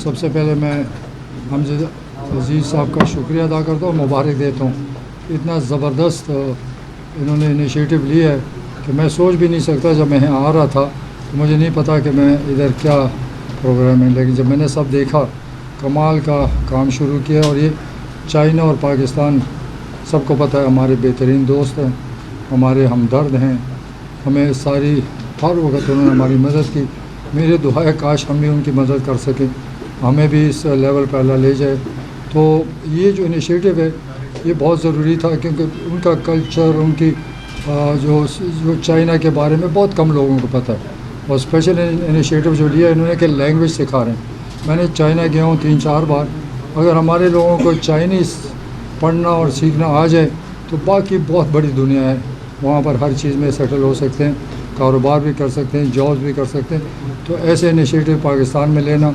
سب سے پہلے میں حمزہ عزیز صاحب کا شکریہ ادا کرتا ہوں، مبارک دیتا ہوں. اتنا زبردست انہوں نے انیشیٹو لیا ہے کہ میں سوچ بھی نہیں سکتا. جب میں یہاں آ رہا تھا تو مجھے نہیں پتا کہ میں ادھر کیا پروگرام ہے، لیکن جب میں نے سب دیکھا کمال کا کام شروع کیا. اور یہ چائنا اور پاکستان سب کو پتہ ہے ہمارے بہترین دوست ہیں، ہمارے ہمدرد ہیں. ہمیں ساری ہر وقت انہوں نے ہماری مدد کی. میرے دعا ہے کاش ہم بھی ان کی مدد کر سکیں، ہمیں بھی اس لیول پہ اللہ لے جائے. تو یہ جو انیشیٹو ہے یہ بہت ضروری تھا، کیونکہ ان کا کلچر، ان کی جو چائنا کے بارے میں بہت کم لوگوں کو پتہ ہے. اور اسپیشل انیشیٹو جو لیا انہوں نے کہ لینگویج سکھا رہے ہیں. میں نے چائنا گیا ہوں 3-4 بار. اگر ہمارے لوگوں کو چائنیز پڑھنا اور سیکھنا آ جائے تو باقی بہت بڑی دنیا ہے، وہاں پر ہر چیز میں سیٹل ہو سکتے ہیں، کاروبار بھی کر سکتے ہیں، جابس بھی کر سکتے ہیں. تو ایسے انیشیٹو پاکستان میں لینا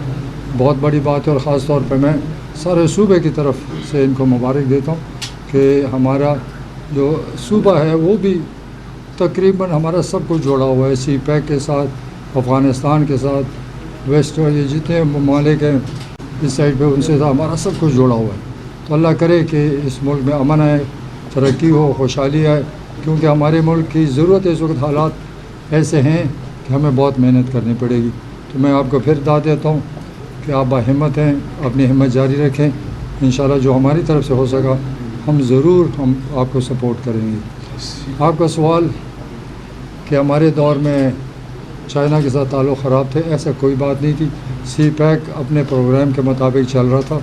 بہت بڑی بات ہے. اور خاص طور پہ میں سارے صوبے کی طرف سے ان کو مبارک دیتا ہوں کہ ہمارا جو صوبہ ہے وہ بھی تقریباً ہمارا سب کچھ جوڑا ہوا ہے سی پیک کے ساتھ، افغانستان کے ساتھ، ویسٹ یہ جتنے ممالک ہیں اس سائڈ پہ ان سے ہمارا سب کچھ جوڑا ہوا ہے. تو اللہ کرے کہ اس ملک میں امن آئے، ترقی ہو، خوشحالی آئے، کیونکہ ہمارے ملک کی ضرورت ہے. اس وقت حالات ایسے ہیں کہ ہمیں بہت محنت کرنی پڑے گی. تو میں آپ کو پھر دعوت دیتا ہوں کہ آپ باہمت ہیں، اپنی ہمت جاری رکھیں. انشاءاللہ جو ہماری طرف سے ہو سکا ہم ضرور آپ کو سپورٹ کریں گے. آپ کا سوال کہ ہمارے دور میں چائنا کے ساتھ تعلق خراب تھے، ایسا کوئی بات نہیں تھی. سی پیک اپنے پروگرام کے مطابق چل رہا تھا.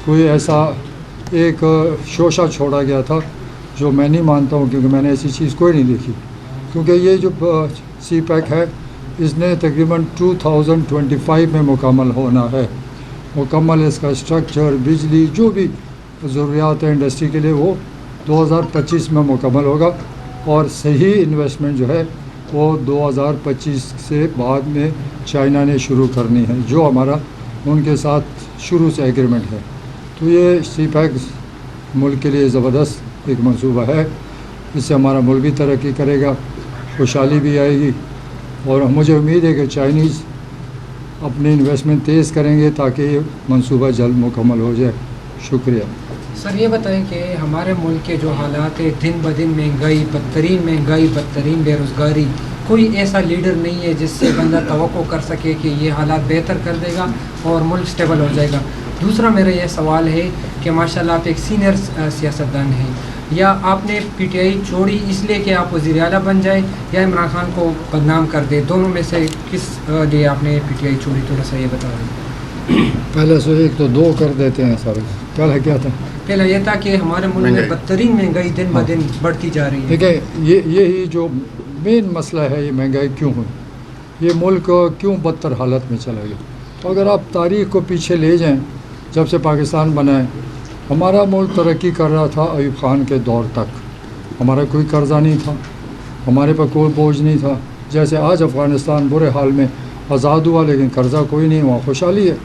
کوئی ایسا ایک شوشہ چھوڑا گیا تھا جو میں نہیں مانتا ہوں، کیونکہ میں نے ایسی چیز کوئی نہیں دیکھی. کیونکہ یہ جو سی پیک ہے اس نے تقریباً 2025 میں مکمل ہونا ہے. مکمل اس کا اسٹرکچر، بجلی، جو بھی ضروریات ہیں انڈسٹری کے لیے وہ 2025 میں مکمل ہوگا. اور صحیح انویسٹمنٹ جو ہے وہ 2025 سے بعد میں چائنا نے شروع کرنی ہے، جو ہمارا ان کے ساتھ شروع سے ایگریمنٹ ہے. تو یہ سی پیک ملک کے لیے زبردست ایک منصوبہ ہے. اس سے ہمارا ملک بھی ترقی کرے گا، خوشحالی بھی آئے گی. اور مجھے امید ہے کہ چائنیز اپنی انویسٹمنٹ تیز کریں گے تاکہ یہ منصوبہ جلد مکمل ہو جائے. شکریہ. سر یہ بتائیں کہ ہمارے ملک کے جو حالات ہیں، دن بدن مہنگائی، بدترین بے روزگاری، کوئی ایسا لیڈر نہیں ہے جس سے بندہ توقع کر سکے کہ یہ حالات بہتر کر دے گا اور ملک سٹیبل ہو جائے گا. دوسرا میرا یہ سوال ہے کہ ماشاءاللہ آپ ایک سینئر سیاستدان ہیں، یا آپ نے پی ٹی آئی چھوڑی اس لیے کہ آپ وزیر اعلیٰ بن جائیں یا عمران خان کو بدنام کر دے، دونوں میں سے کس لیے آپ نے پی ٹی آئی چھوڑی؟ تھوڑا سا یہ بتا دیں. پہلے سے ایک تو دو کر دیتے ہیں سر. پہلے کیا تھا؟ پہلا یہ تھا کہ ہمارے ملک میں بدترین مہنگائی دن بدن بڑھتی جا رہی ہے. دیکھیں یہی جو مین مسئلہ ہے، یہ مہنگائی کیوں ہوئی، یہ ملک کیوں بدتر حالت میں چلا گیا. تو اگر آپ تاریخ کو پیچھے لے جائیں، جب سے پاکستان بنا ہے ہمارا ملک ترقی کر رہا تھا ایوب خان کے دور تک. ہمارا کوئی قرضہ نہیں تھا، ہمارے پاس کوئی بوجھ نہیں تھا. جیسے آج افغانستان برے حال میں آزاد ہوا لیکن قرضہ کوئی نہیں، وہاں خوشحالی ہے،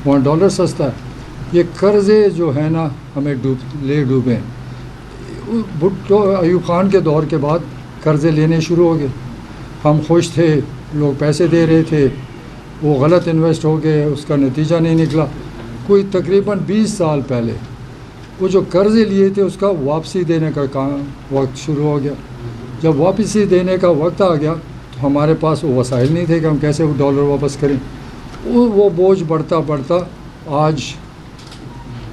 وہاں ڈالر سستا ہے. یہ قرضے جو ہے نا ہمیں ڈوبے ہیں. بھٹو ایوب خان کے دور کے بعد قرضے لینے شروع ہو گئے. ہم خوش تھے، لوگ پیسے دے رہے تھے، وہ غلط انویسٹ ہو گئے، اس کا نتیجہ نہیں نکلا. کوئی تقریباً 20 سال پہلے وہ جو قرضے لیے تھے اس کا واپسی دینے کا وقت شروع ہو گیا. جب واپسی دینے کا وقت آ گیا تو ہمارے پاس وہ وسائل نہیں تھے کہ ہم کیسے وہ ڈالر واپس کریں. وہ بوجھ بڑھتا بڑھتا آج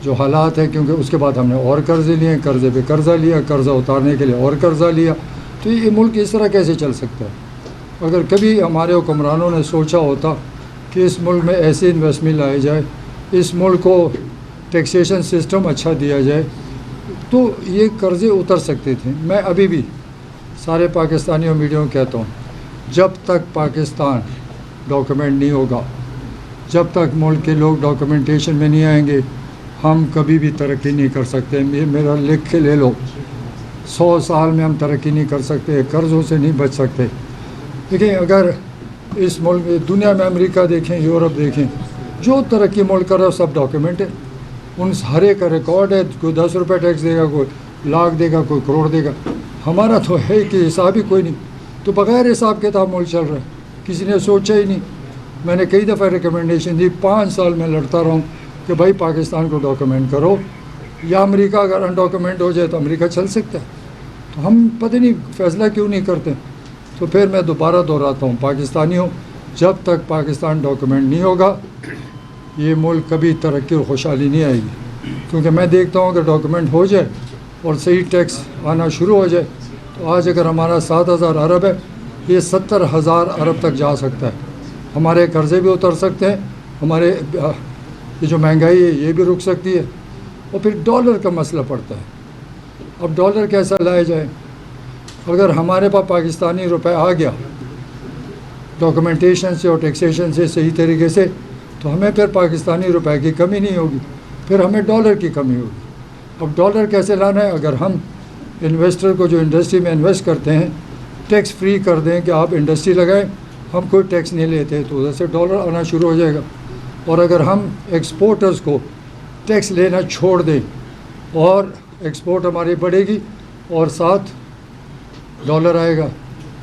جو حالات ہیں، کیونکہ اس کے بعد ہم نے اور قرضے لیے، قرضے پہ قرضہ لیا، قرضہ اتارنے کے لیے اور قرضہ لیا. تو یہ ملک اس طرح کیسے چل سکتا ہے؟ اگر کبھی ہمارے حکمرانوں نے سوچا ہوتا کہ اس ملک میں ایسی انویسٹمنٹ لائی جائے، اس ملک کو ٹیکسیشن سسٹم اچھا دیا جائے، تو یہ قرضے اتر سکتے تھے. میں ابھی بھی سارے پاکستانیوں میڈیا کو کہتا ہوں، جب تک پاکستان ڈاکومنٹ نہیں ہوگا، جب تک ملک کے لوگ ڈاکومنٹیشن میں نہیں آئیں گے، ہم کبھی بھی ترقی نہیں کر سکتے. میرا لکھ کے لے لو، 100 سال میں ہم ترقی نہیں کر سکتے، قرضوں سے نہیں بچ سکتے. دیکھیں اگر اس ملک میں دنیا میں امریکہ دیکھیں، یورپ دیکھیں، جو ترقی ملک کر رہا ہے سب ڈاکیومنٹ ہے، ان ہر ایک کا ریکارڈ ہے. کوئی 10 روپے ٹیکس دے گا، کوئی لاکھ دے گا، کوئی کروڑ دے گا. ہمارا تو ہے کہ حساب ہی کوئی نہیں. تو بغیر حساب کتاب ملک چل رہا ہے، کسی نے سوچا ہی نہیں. میں نے کئی دفعہ ریکمنڈیشن دی, 5 سال میں لڑتا رہا ہوں کہ بھائی پاکستان کو ڈاکومنٹ کرو, یا امریکہ اگر انڈاکومنٹ ہو جائے تو امریکہ چل سکتا ہے. تو ہم پتہ نہیں فیصلہ کیوں نہیں کرتے. تو پھر میں دوبارہ دہراتا ہوں, پاکستانیوں, جب تک پاکستان ڈاکومنٹ نہیں ہوگا یہ ملک کبھی ترقی اور خوشحالی نہیں آئے گی. کیونکہ میں دیکھتا ہوں کہ ڈاکومنٹ ہو جائے اور صحیح ٹیکس آنا شروع ہو جائے تو آج اگر ہمارا 7,000 ارب ہے, یہ 70,000 ارب تک جا سکتا ہے. ہمارے قرضے بھی اتر سکتے ہیں, ہمارے یہ جو مہنگائی ہے یہ بھی رک سکتی ہے. اور پھر ڈالر کا مسئلہ پڑتا ہے. اب ڈالر کیسا لائے جائے؟ اگر ہمارے پاس پاکستانی روپے آ گیا ڈاکومنٹیشن سے اور ٹیکسیشن سے صحیح طریقے سے, تو ہمیں پھر پاکستانی روپے کی کمی نہیں ہوگی, پھر ہمیں ڈالر کی کمی ہوگی. اب ڈالر کیسے لانا ہے؟ اگر ہم انویسٹر کو جو انڈسٹری میں انویسٹ کرتے ہیں ٹیکس فری کر دیں کہ آپ انڈسٹری لگائیں, ہم کوئی ٹیکس نہیں لیتے, تو ادھر سے ڈالر آنا شروع ہو جائے گا. اور اگر ہم ایکسپورٹرز کو ٹیکس لینا چھوڑ دیں اور ایکسپورٹ ہماری بڑھے گی اور ساتھ ڈالر آئے گا,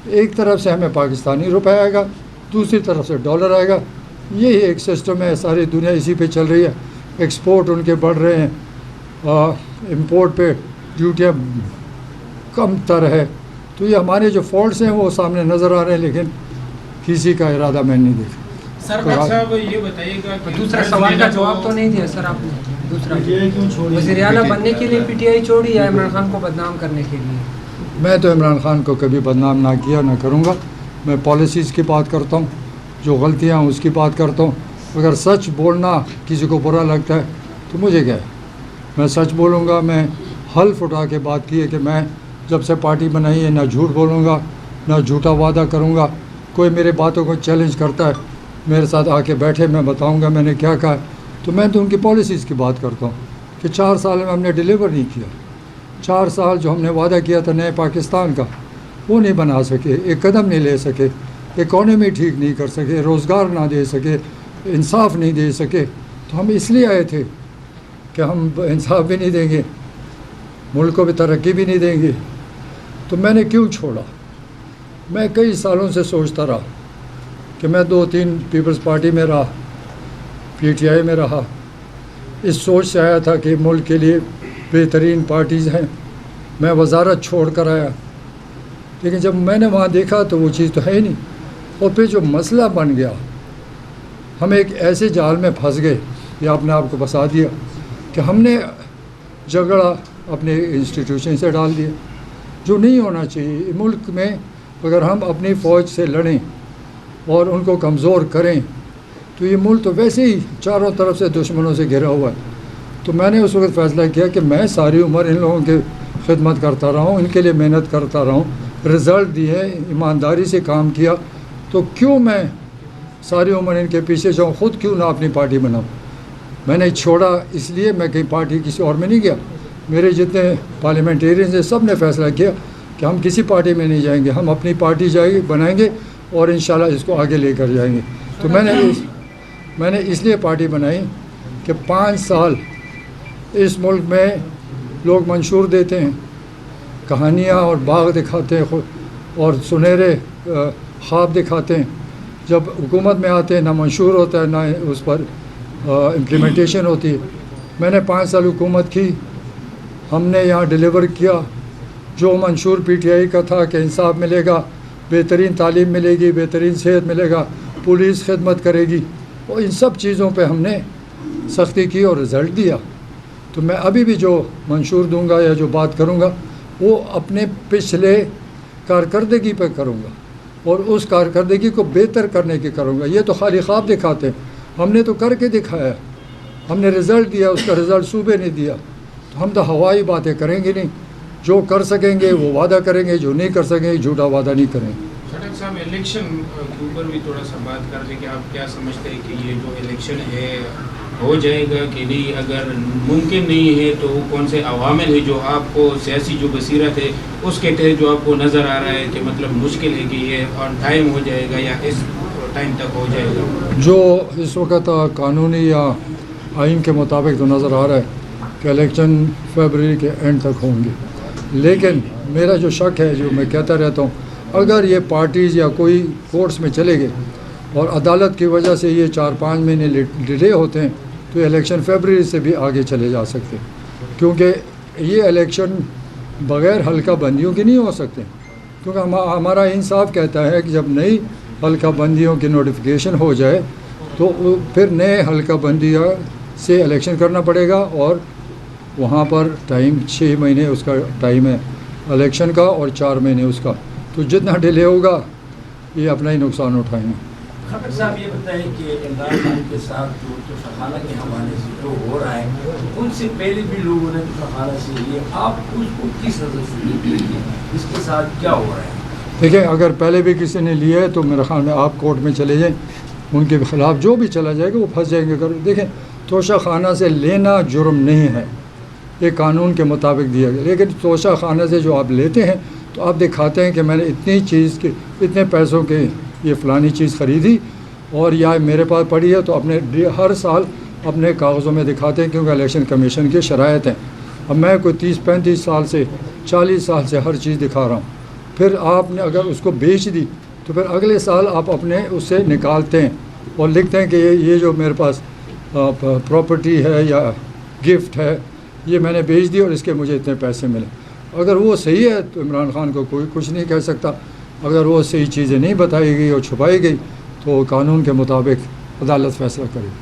ایک طرف سے ہمیں پاکستانی روپے آئے گا, دوسری طرف سے ڈالر آئے گا. یہی ایک سسٹم ہے, ساری دنیا اسی پہ چل رہی ہے. ایکسپورٹ ان کے بڑھ رہے ہیں, امپورٹ پہ ڈیوٹیاں کم تر ہے. تو یہ ہمارے جو فالٹس ہیں وہ سامنے نظر آ رہے ہیں, لیکن کسی کا ارادہ میں نہیں دیکھا. سر ڈاکٹر صاحب یہ بتائیے گا کہ دوسرا سوال کا جواب تو نہیں دیا سر آپ نے. دوسرا وزیر اعلیٰ بننے کے لیے پی ٹی آئی چھوڑی یا عمران خان کو بدنام کرنے کے لیے؟ میں تو عمران خان کو کبھی بدنام نہ کیا نہ کروں گا. میں پالیسیز کی بات کرتا ہوں, جو غلطیاں اس کی بات کرتا ہوں. اگر سچ بولنا کسی کو برا لگتا ہے تو مجھے کیا ہے, میں سچ بولوں گا. میں حلف اٹھا کے بات کی ہے کہ میں جب سے پارٹی بنائی ہے نہ جھوٹ بولوں گا نہ جھوٹا وعدہ کروں گا. کوئی میرے باتوں کو چیلنج کرتا ہے, میرے ساتھ آ کے بیٹھے, میں بتاؤں گا میں نے کیا کہا ہے. تو میں تو ان کی پالیسیز کی بات کرتا ہوں کہ 4 سال میں ہم نے ڈیلیور نہیں کیا. 4 سال جو ہم نے وعدہ کیا تھا نئے پاکستان کا وہ نہیں بنا سکے, ایک قدم نہیں لے سکے, اکانومی ٹھیک نہیں کر سکے, روزگار نہ دے سکے, انصاف نہیں دے سکے. تو ہم اس لیے آئے تھے کہ ہم انصاف بھی نہیں دیں گے, ملک کو بھی ترقی بھی نہیں دیں گے. تو میں نے کیوں چھوڑا؟ میں کئی سالوں سے سوچتا رہا کہ میں 2-3 پیپلز پارٹی میں رہا, پی ٹی آئی میں رہا. اس سوچ سے آیا تھا کہ ملک کے لیے بہترین پارٹیز ہیں. میں وزارت چھوڑ کر آیا, لیکن جب میں نے وہاں دیکھا تو وہ چیز تو ہے ہی نہیں. اور پھر جو مسئلہ بن گیا, ہم ایک ایسے جال میں پھنس گئے, یہ آپ نے آپ کو بتا دیا کہ ہم نے جھگڑا اپنے انسٹیٹیوشن سے ڈال دیا جو نہیں ہونا چاہیے. ملک میں اگر ہم اپنی فوج سے لڑیں اور ان کو کمزور کریں تو یہ ملک تو ویسے ہی چاروں طرف سے دشمنوں سے گھرا ہوا ہے. تو میں نے اس وقت فیصلہ کیا کہ میں ساری عمر ان لوگوں کی خدمت کرتا رہا ہوں, ان کے لیے محنت کرتا رہا ہوں, رزلٹ دیے, ایمانداری سے کام کیا, تو کیوں میں ساری عمر ان کے پیچھے جاؤں, خود کیوں نہ اپنی پارٹی بناؤں. میں نے چھوڑا اس لیے, میں کہیں پارٹی کسی اور میں نہیں گیا. میرے جتنے پارلیمنٹیرینز ہیں سب نے فیصلہ کیا کہ ہم کسی پارٹی میں نہیں جائیں گے, ہم اپنی پارٹی بنائیں گے اور انشاءاللہ اس کو آگے لے کر جائیں گے. تو میں نے اس لیے پارٹی بنائی کہ 5 سال اس ملک میں لوگ منشور دیتے ہیں, کہانیاں اور باغ دکھاتے ہیں اور سنہرے خواب دکھاتے ہیں. جب حکومت میں آتے ہیں نہ منشور ہوتا ہے نہ اس پر امپلیمنٹیشن ہوتی ہے. میں نے 5 سال حکومت کی, ہم نے یہاں ڈیلیور کیا. جو منشور پی ٹی آئی کا تھا کہ انصاف ملے گا, بہترین تعلیم ملے گی, بہترین صحت ملے گا, پولیس خدمت کرے گی, اور ان سب چیزوں پہ ہم نے سختی کی اور رزلٹ دیا. تو میں ابھی بھی جو منشور دوں گا یا جو بات کروں گا وہ اپنے پچھلے کارکردگی پہ کروں گا اور اس کارکردگی کو بہتر کرنے کی کروں گا. یہ تو خالی خواب دکھاتے ہیں, ہم نے تو کر کے دکھایا, ہم نے رزلٹ دیا, اس کا رزلٹ صوبے نے دیا. تو ہم تو ہوائی باتیں کریں گے نہیں, جو کر سکیں گے وہ وعدہ کریں گے, جو نہیں کر سکیں گے جھوٹا وعدہ نہیں کریں گے. ڈاکٹر صاحب الیکشن کے اوپر بھی تھوڑا سا بات کر دیں کہ آپ کیا سمجھتے ہیں کہ یہ جو الیکشن ہے ہو جائے گا کہ نہیں؟ اگر ممکن نہیں ہے تو کون سے عوامل ہے جو آپ کو سیاسی جو بصیرت ہے اس کے تحت جو آپ کو نظر آ رہا ہے کہ مطلب مشکل ہے کہ یہ آن ٹائم ہو جائے گا یا اس ٹائم تک ہو جائے گا؟ جو اس وقت قانونی یا آئین کے مطابق تو نظر آ رہا ہے کہ الیکشن فیبرری کے اینڈ تک ہوں گے. لیکن میرا جو شک ہے, جو میں کہتا رہتا ہوں, اگر یہ پارٹیز یا کوئی کورٹس میں چلے گئے اور عدالت کی وجہ سے یہ 4-5 مہینے ڈیلے ہوتے ہیں تو الیکشن فیبرری سے بھی آگے چلے جا سکتے ہیں، کیونکہ یہ الیکشن بغیر حلقہ بندیوں کی نہیں ہو سکتے، کیونکہ ہمارا انصاف کہتا ہے کہ جب نئی حلقہ بندیوں کی نوٹیفیکیشن ہو جائے تو پھر نئے حلقہ بندیاں سے الیکشن کرنا پڑے گا، اور وہاں پر ٹائم 6 مہینے اس کا ٹائم ہے الیکشن کا اور 4 مہینے اس کا، تو جتنا ڈیلے ہوگا یہ اپنا ہی نقصان اٹھائیں گے۔ خٹک صاحب یہ بتائیں کہ عمران خان کے ساتھ جو توشخانہ کے حوالے سے جو ہو رہا ہے، ان سے پہلے بھی لوگوں نے توشخانہ سے لیے، آپ اس کو کس نظر سے دیکھتے ہیں، اس کے ساتھ کیا ہو رہا ہے؟ دیکھیں، اگر پہلے بھی کسی نے لیا ہے تو میرے خیال میں آپ کورٹ میں چلے جائیں، ان کے خلاف جو بھی چلا جائے گا وہ پھنس جائیں گے۔ دیکھیں، توشہ خانہ سے لینا جرم نہیں ہے، یہ قانون کے مطابق دیا گیا، لیکن توشہ خانہ سے جو آپ لیتے ہیں تو آپ دکھاتے ہیں کہ میں نے اتنی چیز کے اتنے پیسوں کے یہ فلانی چیز خریدی اور یا میرے پاس پڑی ہے، تو اپنے ہر سال اپنے کاغذوں میں دکھاتے ہیں، کیونکہ الیکشن کمیشن کی شرائط ہیں۔ اب میں کوئی 30-35 سال سے 40 سال سے ہر چیز دکھا رہا ہوں، پھر آپ نے اگر اس کو بیچ دی تو پھر اگلے سال آپ اپنے اس سے نکالتے ہیں اور لکھتے ہیں کہ یہ جو میرے پاس پراپرٹی ہے یا گفٹ ہے یہ میں نے بیچ دی اور اس کے مجھے اتنے پیسے ملے۔ اگر وہ صحیح ہے تو عمران خان کو کوئی کچھ نہیں کہہ سکتا، اگر وہ صحیح چیزیں نہیں بتائی گئی اور چھپائی گئی تو قانون کے مطابق عدالت فیصلہ کرے گی۔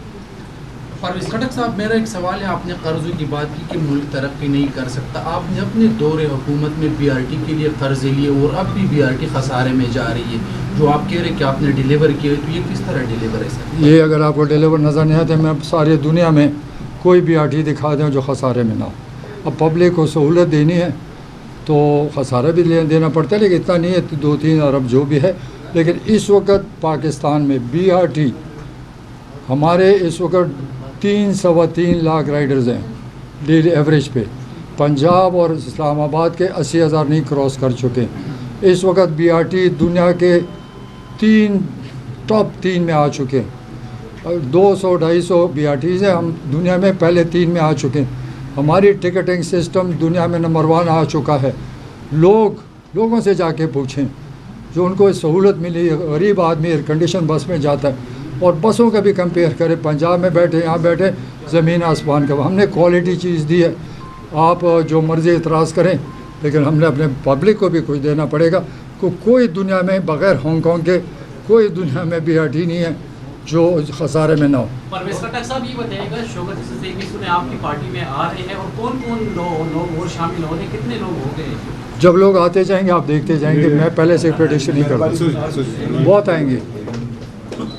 پرویز خٹک صاحب، میرا ایک سوال ہے، آپ نے قرضوں کی بات کی کہ ملک ترقی نہیں کر سکتا، آپ نے اپنے دور حکومت میں بی آر ٹی کے لیے قرضے لیے اور اب بھی بی آر ٹی خسارے میں جا رہی ہے، جو آپ کہہ رہے ہیں کہ آپ نے ڈیلیور کیے، تو یہ کس طرح ڈیلیور ہے سر؟ یہ اگر آپ کو ڈیلیور نظر نہیں آتے، میں ساری دنیا میں کوئی بھی آر ٹی دکھا دیں جو خسارے میں نہ ہو۔ اب پبلک کو سہولت دینی ہے تو خسارہ بھی دینا پڑتا ہے، لیکن اتنا نہیں ہے، 2-3 ارب جو بھی ہے۔ لیکن اس وقت پاکستان میں بی آر ٹی ہمارے اس وقت 3-3.25 لاکھ رائڈرز ہیں ڈیلی ایوریج پہ، پنجاب اور اسلام آباد کے 80,000 نہیں کراس کر چکے۔ اس وقت بی آر ٹی دنیا کے ٹاپ 3 میں آ چکے، 200-250 بی آر ٹیز ہیں، ہم دنیا میں پہلے 3 میں آ چکے ہیں۔ ہماری ٹکٹنگ سسٹم دنیا میں نمبر 1 آ چکا ہے۔ لوگوں سے جا کے پوچھیں جو ان کو سہولت ملی ہے، غریب آدمی ایئر کنڈیشن بس میں جاتا ہے، اور بسوں کا بھی کمپیئر کریں، پنجاب میں بیٹھے یہاں بیٹھے، زمین آسمان کا، ہم نے کوالٹی چیز دی ہے۔ آپ جو مرضی اعتراض کریں، لیکن ہم نے اپنے پبلک کو بھی کچھ دینا پڑے گا۔ کوئی دنیا میں بغیر ہانگ کانگ کے کوئی دنیا میں بی آر ٹی نہیں ہے جو خسارے میں نہ ہو۔ پرویز خٹک صاحب یہ بتائیے گا، شوکت صدیقی آپ کی پارٹی میں آ رہے ہیں اور کون لوگ اور شامل ہو رہے ہیں، کتنے لوگ ہو گئے؟ جب لوگ آتے جائیں گے آپ دیکھتے جائیں گے، میں پہلے سے پریڈکشن نہیں کرتا، بہت آئیں گے۔